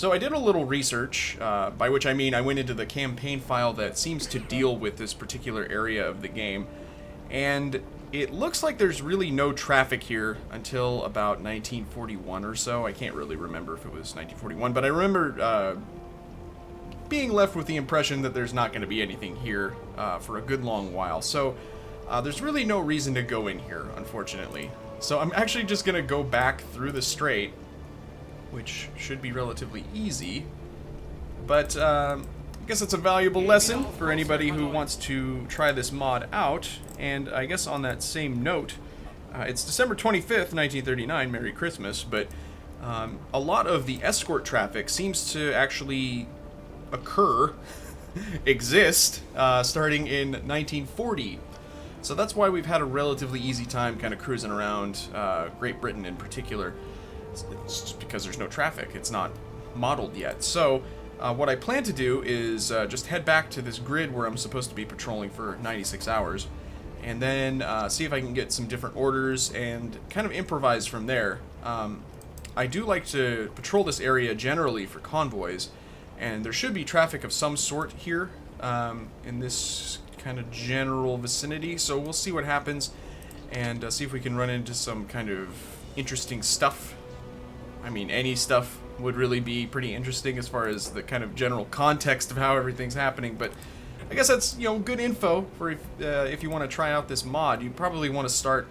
So I did a little research, by which I mean I went into the campaign file that seems to deal with this particular area of the game, and it looks like there's really no traffic here until about 1941 or so. I can't really remember if it was 1941, but I remember being left with the impression that there's not going to be anything here for a good long while. So there's really no reason to go in here, unfortunately. So I'm actually just going to go back through the strait, which should be relatively easy. But I guess it's a valuable lesson for anybody who wants to try this mod out. And I guess on that same note, it's December 25th, 1939, Merry Christmas, but a lot of the escort traffic seems to actually occur, exist, starting in 1940. So that's why we've had a relatively easy time kind of cruising around Great Britain in particular. It's just because there's no traffic. It's not modeled yet. So what I plan to do is just head back to this grid where I'm supposed to be patrolling for 96 hours, and then see if I can get some different orders and kind of improvise from there. I do like to patrol this area generally for convoys, and there should be traffic of some sort here in this kind of general vicinity, so we'll see what happens and see if we can run into some kind of interesting stuff. I mean, any stuff would really be pretty interesting as far as the kind of general context of how everything's happening, but I guess that's, you know, good info for if you want to try out this mod. You probably want to start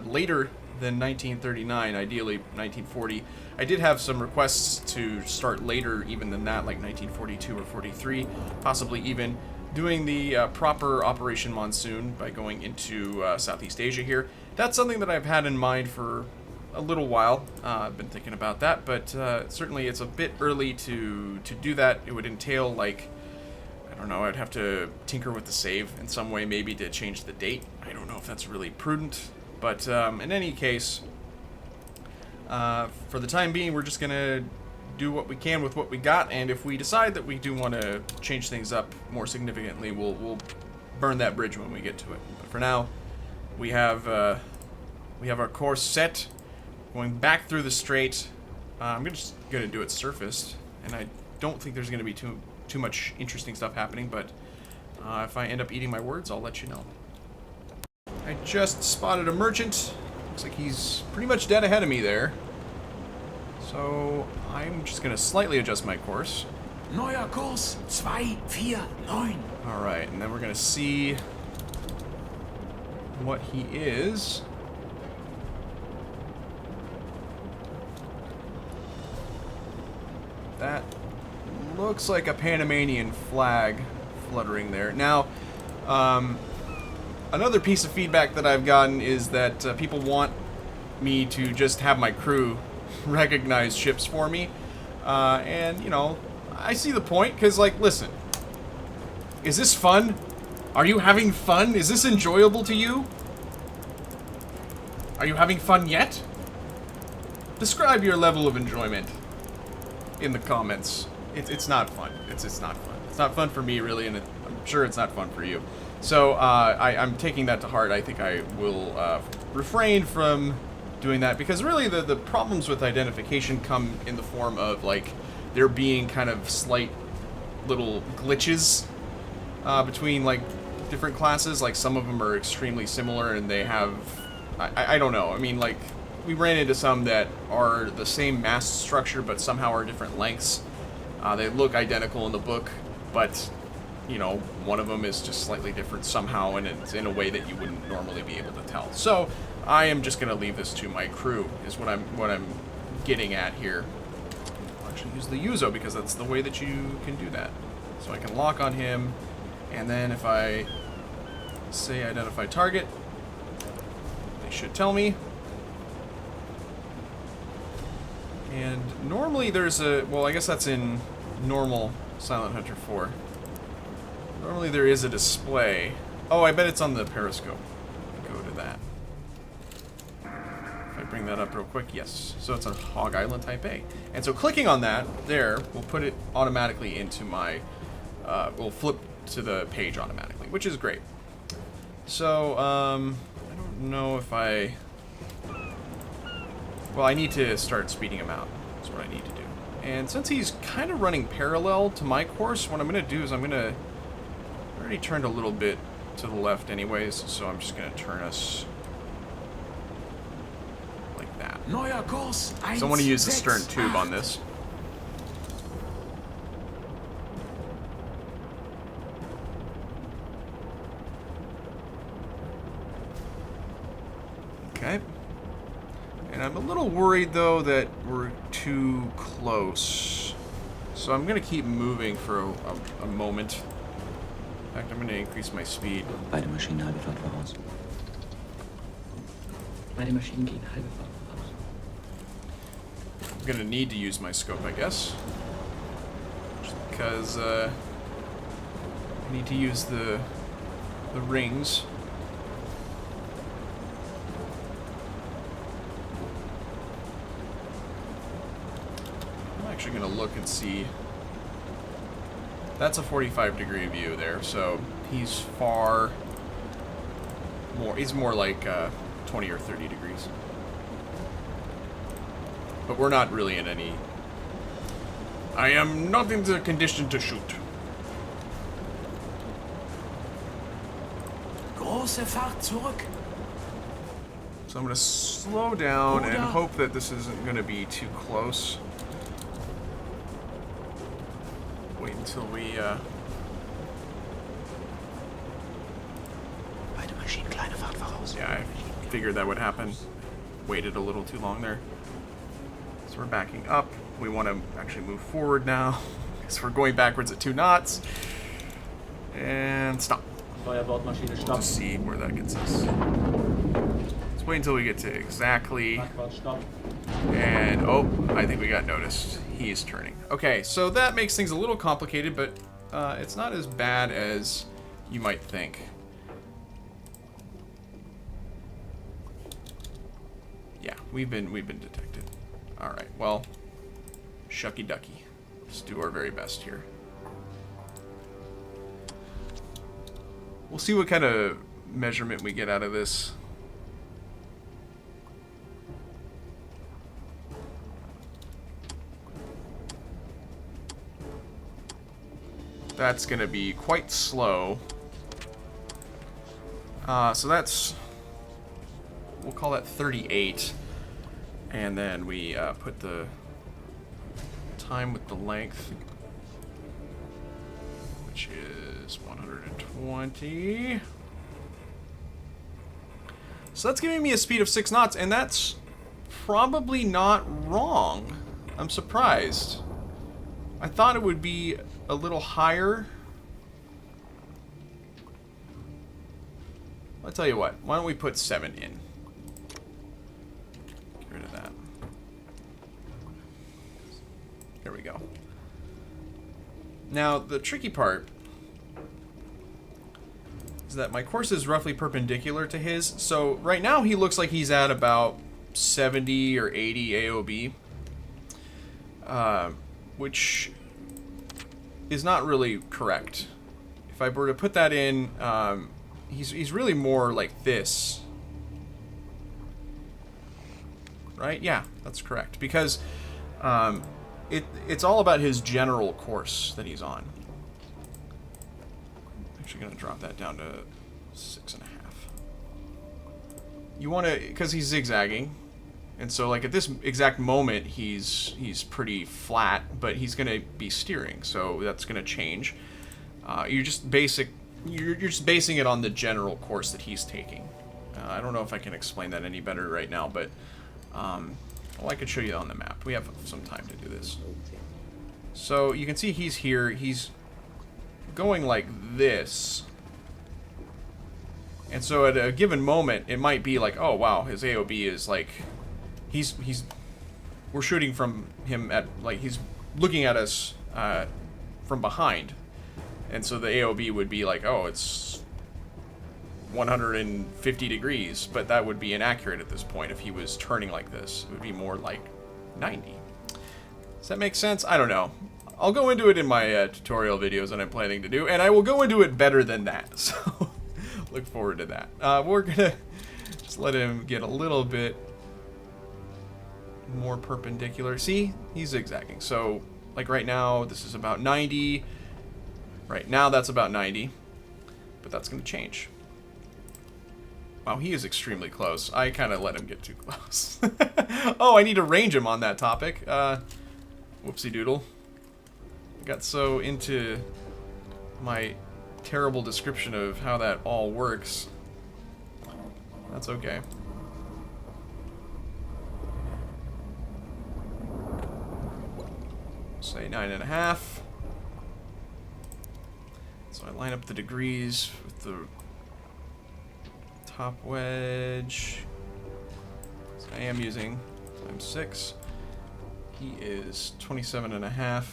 later than 1939, ideally 1940. I did have some requests to start later even than that, like 1942 or 43, possibly even doing the proper Operation Monsoon by going into Southeast Asia here. That's something that I've had in mind for a little while. I've been thinking about that, but certainly it's a bit early to do that. It would entail, like, I don't know, I'd have to tinker with the save in some way, maybe to change the date. I don't know if that's really prudent, but in any case, for the time being, we're just gonna do what we can with what we got, and if we decide that we do want to change things up more significantly, we'll burn that bridge when we get to it. But for now, we have our course set, going back through the strait. I'm just gonna do it surfaced, and I don't think there's gonna be too much interesting stuff happening, but if I end up eating my words, I'll let you know. I just spotted a merchant. Looks like he's pretty much dead ahead of me there. So I'm just gonna slightly adjust my course. Neuer Kurs 249. Alright, and then we're gonna see what he is. That looks like a Panamanian flag fluttering there. Now, another piece of feedback that I've gotten is that people want me to just have my crew recognize ships for me. And, you know, I see the point, because, like, listen. Is this fun? Are you having fun? Is this enjoyable to you? Are you having fun yet? Describe your level of enjoyment in the comments. It's not fun. It's not fun. It's not fun for me, really, and I'm sure it's not fun for you. So I'm taking that to heart. I think I will refrain from doing that, because really the problems with identification come in the form of, like, there being kind of slight little glitches between, like, different classes. Like, some of them are extremely similar, and they have, I don't know. I mean, like, we ran into some that are the same mast structure, but somehow are different lengths. They look identical in the book, but, you know, one of them is just slightly different somehow, and it's in a way that you wouldn't normally be able to tell. So I am just going to leave this to my crew, is what I'm getting at here. I'll actually use the Yuzo, because that's the way that you can do that. So I can lock on him, and then if I say identify target, they should tell me. And normally there's a, well, I guess that's in normal Silent Hunter 4. Normally there is a display. Oh, I bet it's on the periscope. Go to that. If I bring that up real quick, yes. So it's a Hog Island Type A. And so clicking on that there will put it automatically into my, will flip to the page automatically, which is great. So, I don't know if well, I need to start speeding them out. That's what I need to do. And since he's kind of running parallel to my course, what I'm going to do is I already turned a little bit to the left anyways, so I'm just going to turn us like that. Neuer Kurs So I want to use the stern 168. tube on this. Okay. And I'm a little worried, though, that we're too close. So I'm going to keep moving for a moment. In fact, I'm going to increase my speed. Beide Maschinen halbe Fahrt voraus. Beide Maschinen gehen halbe Fahrt voraus. I'm going to need to use my scope, I guess. Just because I need to use the rings. I'm actually going to look and see. That's a 45-degree view there, so he's far more. He's more like 20 or 30 degrees. But we're not really in any. I am not in the condition to shoot. Große Fahrt zurück. So I'm going to slow down and hope that this isn't going to be too close. Wait until we, Beide Maschinen kleine Fahrt voraus. yeah, I figured that would happen. Waited a little too long there. So we're backing up. We want to actually move forward now, because we're going backwards at 2 knots. And stop. Feuerbordmaschine We'll stopp. just see where that gets us. Let's wait until we get to exactly. Backbord stopp. And, oh, I think we got noticed. He's turning. Okay, so that makes things a little complicated, but it's not as bad as you might think. Yeah, we've been detected. All right, well, shucky ducky. Let's do our very best here. We'll see what kind of measurement we get out of this. That's going to be quite slow. So that's, we'll call that 38. And then we put the time with the length, which is 120. So that's giving me a speed of 6 knots, and that's probably not wrong. I'm surprised. I thought it would be a little higher. I'll tell you what, why don't we put 7 in? Get rid of that. There we go. Now, the tricky part is that my course is roughly perpendicular to his, so right now he looks like he's at about 70 or 80 AOB, which is not really correct. If I were to put that in, he's really more like this. Right? Yeah, that's correct. Because it's all about his general course that he's on. I'm actually going to drop that down to 6.5. You want to, because he's zigzagging. And so, like, at this exact moment, he's pretty flat, but he's going to be steering, so that's going to change. You're just basing it on the general course that he's taking. I don't know if I can explain that any better right now, but well, I could show you on the map. We have some time to do this. So you can see he's here. He's going like this. And so at a given moment, it might be like, oh wow, his AOB is like, we're shooting from him at, like, he's looking at us from behind. And so the AOB would be like, oh, it's 150 degrees, but that would be inaccurate at this point if he was turning like this. It would be more like 90. Does that make sense? I don't know. I'll go into it in my tutorial videos that I'm planning to do, and I will go into it better than that, so look forward to that. We're gonna just let him get a little bit more perpendicular. See? He's zigzagging. So, like right now, this is about 90. Right now, that's about 90. But that's going to change. Wow, he is extremely close. I kind of let him get too close. Oh, I need to range him on that topic. Whoopsie doodle. I got so into my terrible description of how that all works. That's okay. Say 9.5. So I line up the degrees with the top wedge. So I am using times 6. He is 27.5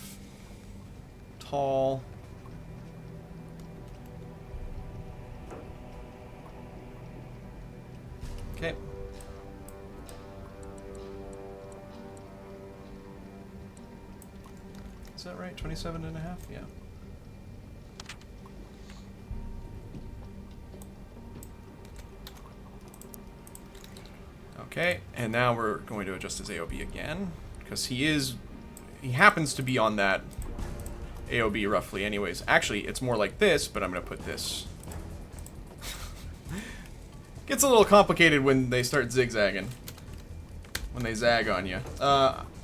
tall. Okay. Is that right? 27.5? Yeah. Okay, and now we're going to adjust his AOB again, because he happens to be on that AOB roughly anyways. Actually, it's more like this, but I'm going to put this. Gets a little complicated when they start zigzagging. When they zag on you.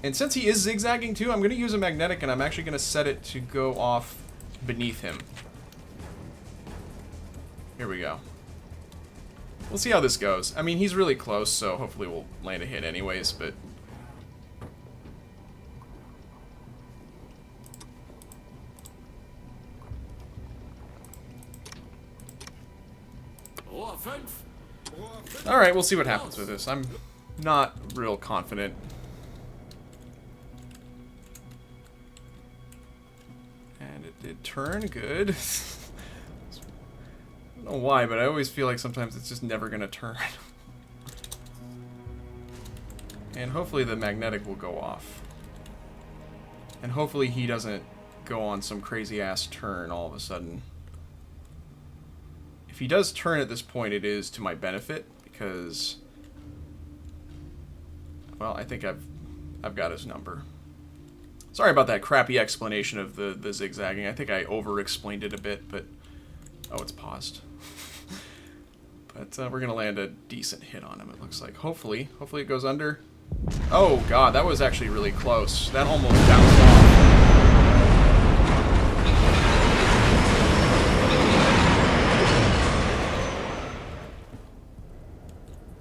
And since he is zigzagging too, I'm going to use a magnetic, and I'm actually going to set it to go off beneath him. Here we go. We'll see how this goes. I mean, he's really close, so hopefully we'll land a hit anyways, but... Alright, we'll see what happens with this. I'm not real confident. And it did turn good. I don't know why, but I always feel like sometimes it's just never going to turn. And hopefully the magnetic will go off. And hopefully he doesn't go on some crazy-ass turn all of a sudden. If he does turn at this point, it is to my benefit, because... well, I think I've got his number. Sorry about that crappy explanation of the zigzagging. I think I over-explained it a bit, but... oh, it's paused. But we're going to land a decent hit on him, it looks like. Hopefully it goes under. Oh, God, that was actually really close. That almost bounced off.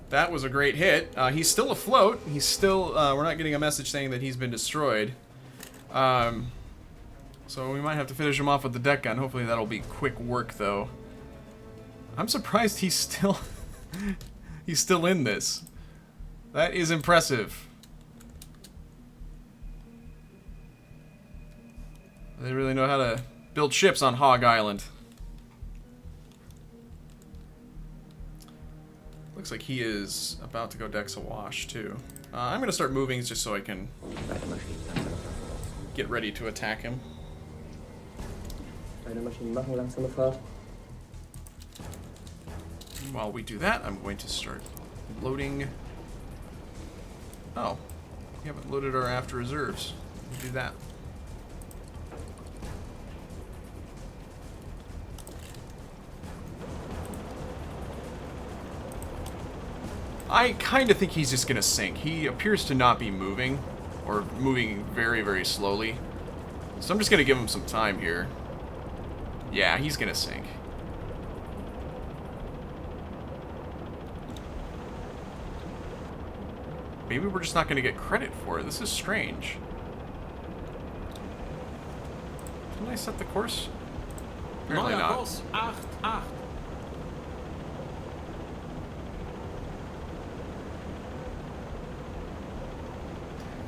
That was a great hit. He's still afloat. He's still... we're not getting a message saying that he's been destroyed. So we might have to finish him off with the deck gun. Hopefully that'll be quick work, though. I'm surprised he's still... he's still in this. That is impressive. They really know how to build ships on Hog Island. Looks like he is about to go decks awash, too. I'm going to start moving just so I can get ready to attack him. While we do that, I'm going to start loading... oh, we haven't loaded our after reserves. We'll do that. I kind of think he's just going to sink. He appears to not be moving, or moving very, very slowly. So I'm just going to give him some time here. Yeah, he's going to sink. Maybe we're just not going to get credit for it. This is strange. Didn't I set the course? Apparently not.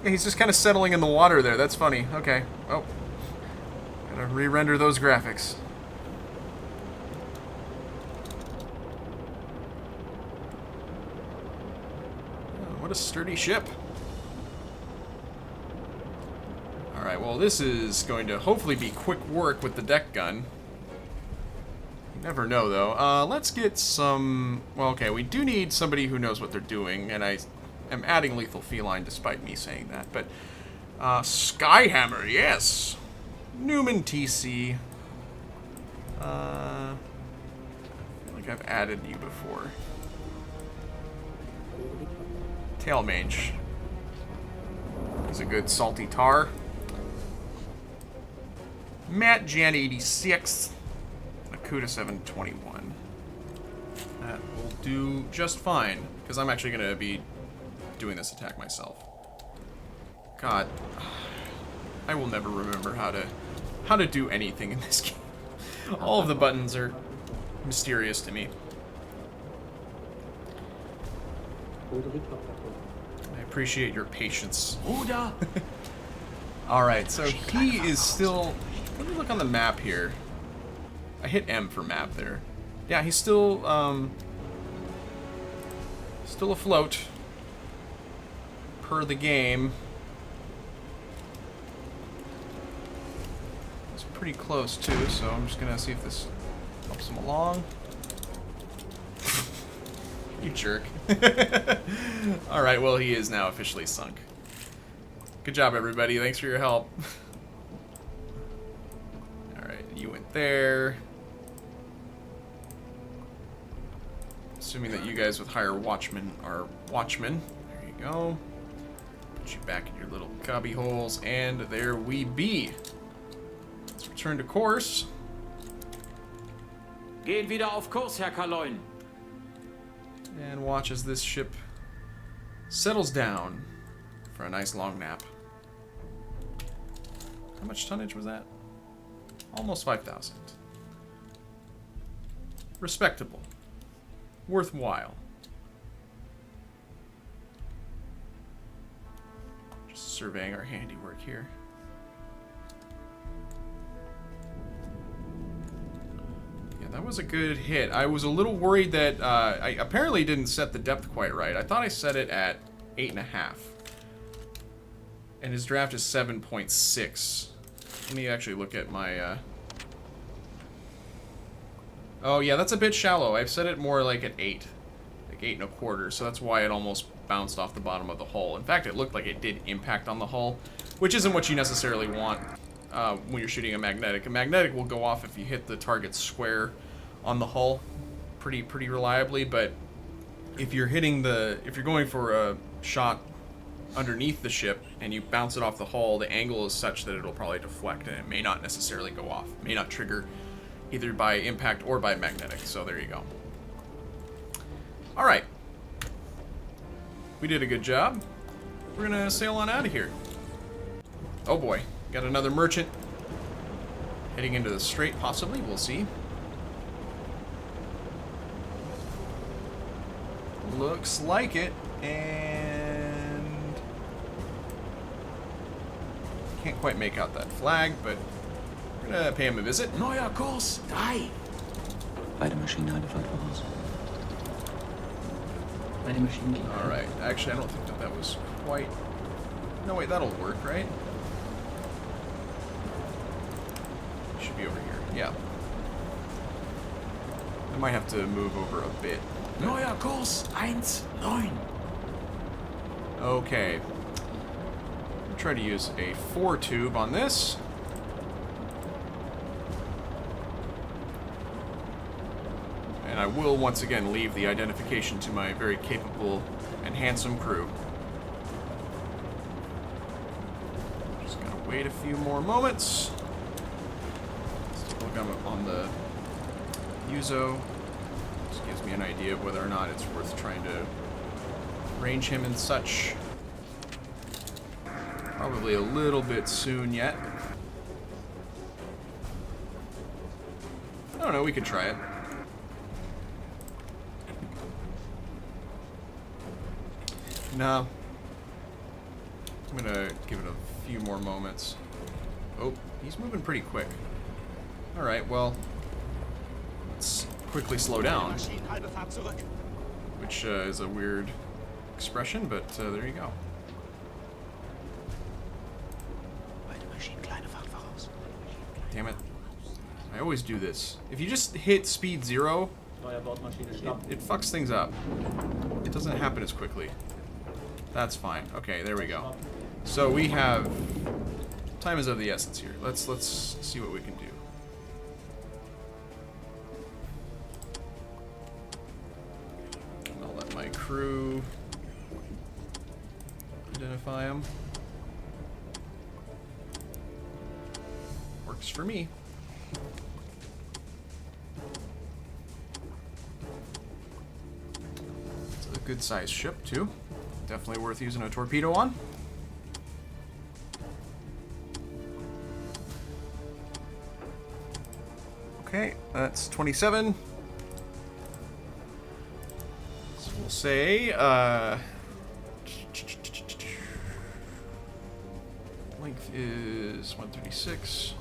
Yeah, he's just kind of settling in the water there. That's funny. Okay. Oh. Gotta re-render those graphics. Oh, what a sturdy ship. Alright, well this is going to hopefully be quick work with the deck gun. You never know, though. Let's get some... well, okay, we do need somebody who knows what they're doing, and I am adding lethal feline despite me saying that. But Skyhammer, yes. Newman TC. I feel like I've added you before. Tail Mage. He's a good salty tar. Matt Jan 86. Akuda 721. That will do just fine, because I'm actually going to be doing this attack myself. God, I will never remember how to do anything in this game. All of the buttons are mysterious to me. I appreciate your patience. Bruder! Alright, so he is still... Let me look on the map here. I hit M for map there. Yeah, he's still, still afloat. Per the game. It's pretty close, too, so I'm just gonna see if this helps him along. You jerk. Alright, well, he is now officially sunk. Good job, everybody. Thanks for your help. Alright, you went there. Assuming that you guys with higher watchmen are watchmen. There you go. Put you back in your little cubby holes, and there we be. Let's return to course. Gehen wieder auf Kurs, Herr Kaloin. And watch as this ship settles down for a nice long nap. How much tonnage was that? Almost 5,000. Respectable. Worthwhile. Just surveying our handiwork here. Yeah, that was a good hit. I was a little worried that I apparently didn't set the depth quite right. I thought I set it at 8.5. And his draft is 7.6. Let me actually look at my... Oh, yeah, that's a bit shallow. I've set it more like at 8. Like 8.25, so that's why it almost bounced off the bottom of the hull. In fact, it looked like it did impact on the hull, which isn't what you necessarily want when you're shooting a magnetic. A magnetic will go off if you hit the target square on the hull pretty reliably, but if you're going for a shot underneath the ship and you bounce it off the hull, the angle is such that it'll probably deflect and it may not necessarily go off. It may not trigger either by impact or by magnetic, so there you go. Alright. We did a good job. We're gonna sail on out of here. Oh boy, got another merchant heading into the strait, possibly, we'll see. Looks like it, and can't quite make out that flag, but we're gonna pay him a visit. Neuer Kurs 3. Beide Maschinen halbe Fahrt voraus. Beide Maschinen gehen. Alright, actually I don't think that was quite... No, wait, that'll work, right? Should be over here, yeah. I might have to move over a bit. Neuer Kurs 1-9. Okay. I'll try to use a 4-tube on this. And I will once again leave the identification to my very capable and handsome crew. Just gotta wait a few more moments. Let's take a look on the Uzo. This gives me an idea of whether or not it's worth trying to range him and such. Probably a little bit soon yet. I don't know, we could try it. No. I'm gonna give it a few more moments. Oh, he's moving pretty quick. Alright, well, let's quickly slow down. Which is a weird expression, but there you go. Damn it. I always do this. If you just hit speed 0, Neue Bordmaschine stopp. it fucks things up. It doesn't happen as quickly. That's fine. Okay, there we go. So we have... Time is of the essence here. Let's see what we can do. And I'll let my crew identify them. Works for me. It's a good sized ship too. Definitely worth using a torpedo on. Okay, that's 27. So we'll say, length is 136.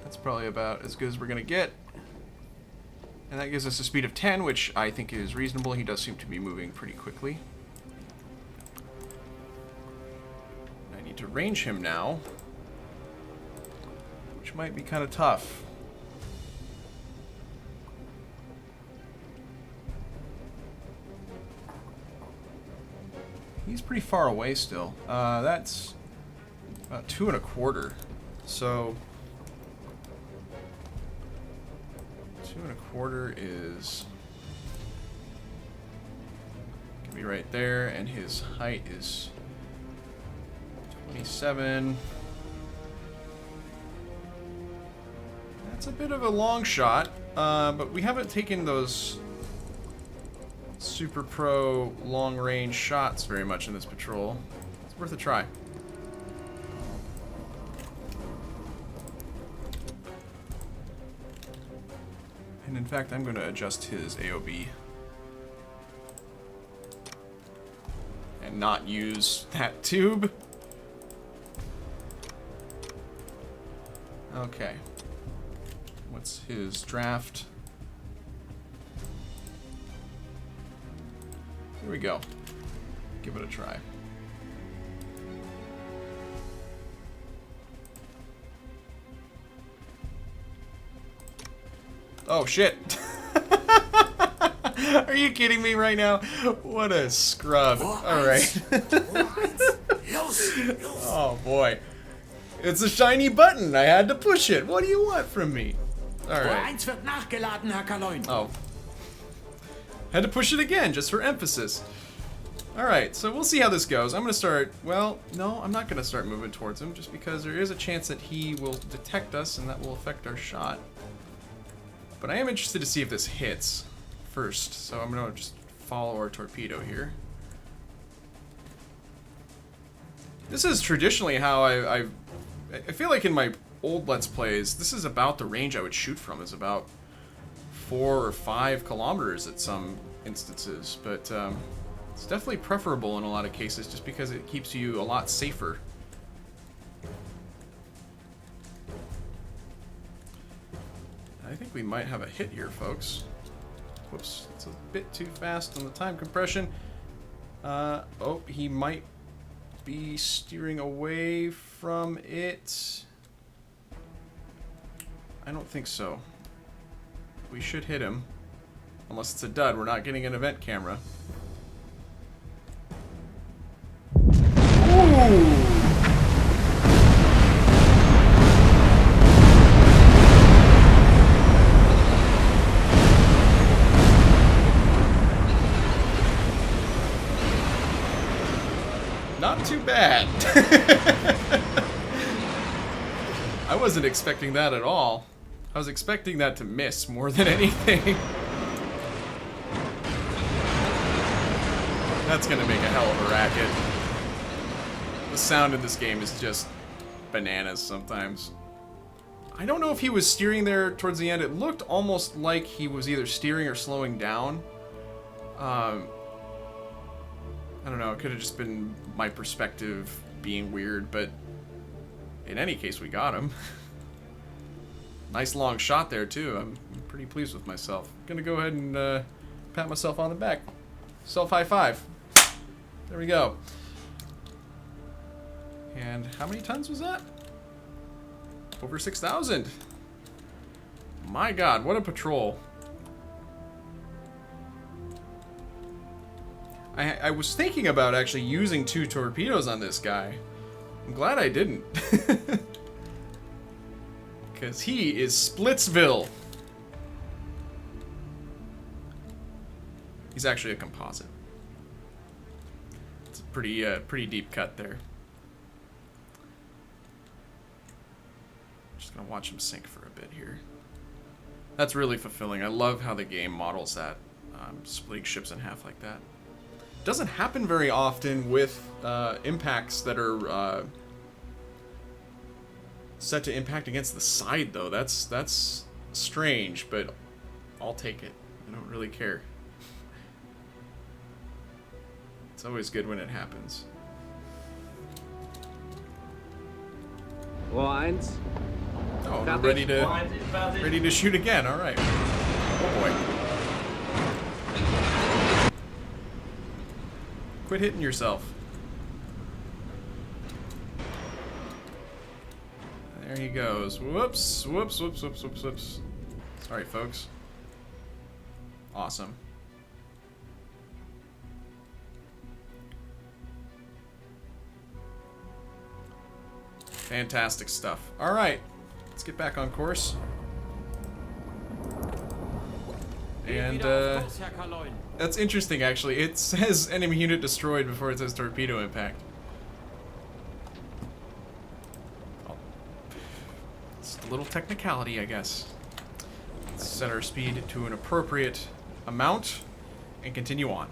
That's probably about as good as we're gonna get. And that gives us a speed of 10, which I think is reasonable. He does seem to be moving pretty quickly. I need to range him now, which might be kind of tough. He's pretty far away still. That's about 2 1/4. So 2 1/4 is can be right there, and his height is 27. That's a bit of a long shot, but we haven't taken those super pro long range shots very much in this patrol. It's worth a try. And in fact, I'm going to adjust his AOB and not use that tube. Okay. What's his draft? Here we go. Give it a try. Oh shit. Are you kidding me right now? What a scrub. Alright. Oh boy. It's a shiny button. I had to push it. What do you want from me? Alright. wird nachgeladen, Herr Kaloin. Oh. Had to push it again, just for emphasis. Alright, so we'll see how this goes. I'm going to start... Well, no, I'm not going to start moving towards him, just because there is a chance that he will detect us, and that will affect our shot. But I am interested to see if this hits first, so I'm going to just follow our torpedo here. This is traditionally how I feel like in my old Let's Plays, this is about the range I would shoot from, is about 4 or 5 kilometers at some instances, but it's definitely preferable in a lot of cases just because it keeps you a lot safer. I think we might have a hit here, folks. Whoops, it's a bit too fast on the time compression. Oh, he might be steering away from it. I don't think so. We should hit him. Unless it's a dud, we're not getting an event camera. Ooh! Not too bad. I wasn't expecting that at all. I was expecting that to miss more than anything. That's gonna make a hell of a racket. The sound in this game is just bananas sometimes. I don't know if he was steering there towards the end. It looked almost like he was either steering or slowing down. I don't know, it could have just been my perspective being weird, but in any case, we got him. Nice long shot there, too. I'm pretty pleased with myself. Gonna go ahead and pat myself on the back. Self high five. There we go. And how many tons was that? Over 6,000. My god, what a patrol. I was thinking about actually using 2 torpedoes on this guy. I'm glad I didn't. Because he is Splitsville. He's actually a composite. It's a pretty deep cut there. Just gonna watch him sink for a bit here. That's really fulfilling. I love how the game models that, splitting ships in half like that. Doesn't happen very often with impacts that are set to impact against the side, though. That's strange, but I'll take it. I don't really care. It's always good when it happens. Eins. Oh, we're ready to shoot again. All right. Oh boy. Quit hitting yourself. There he goes. Whoops, whoops, whoops, whoops, whoops, whoops. Sorry, folks. Awesome. Fantastic stuff. All right, let's get back on course. And that's interesting, actually. It says enemy unit destroyed before it says torpedo impact. Oh. It's a little technicality, I guess. Let's set our speed to an appropriate amount and continue on.